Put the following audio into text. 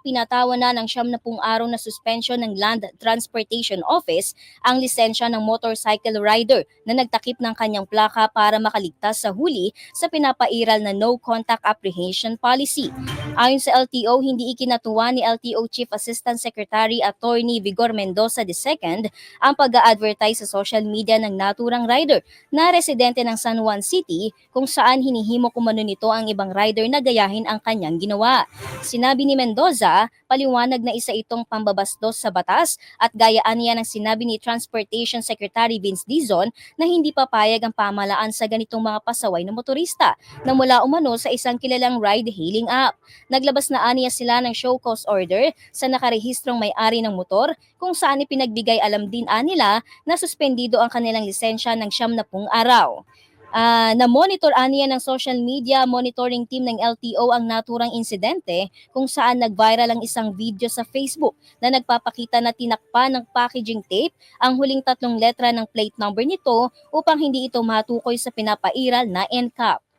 pinatawan na ng 70 araw na suspension ng Land Transportation Office ang lisensya ng motorcycle rider na nagtakip ng kanyang plaka para makaligtas sa huli sa pinapairal na no contact apprehension policy. Ayon sa LTO, hindi ikinatuwa ni LTO Chief Assistant Secretary Attorney Vigor Mendoza II ang pag-a-advertise sa social media ng naturang rider na residente ng San Juan City kung saan hinihimo kumano nito ang ibang rider na gayahin ang kanyang ginawa. Sinabi ni Mendoza, paliwanag na isa itong pambabastos sa batas at gayaan niya ng sinabi ni Transportation Secretary Vince Dizon na hindi papayag ang pamahalaan sa ganitong mga pasaway na motorista na mula umano sa isang kilalang ride-hailing app. Naglabas na aniya sila ng show cause order sa nakarehistrong may-ari ng motor kung saan ipinagbigay alam din nila na suspendido ang kanilang lisensya ng 70 araw. Na-monitor aniya ng social media monitoring team ng LTO ang naturang insidente kung saan nag-viral ang isang video sa Facebook na nagpapakita na tinakpan ng packaging tape ang huling 3 letra ng plate number nito upang hindi ito matukoy sa pinapairal na NCAP.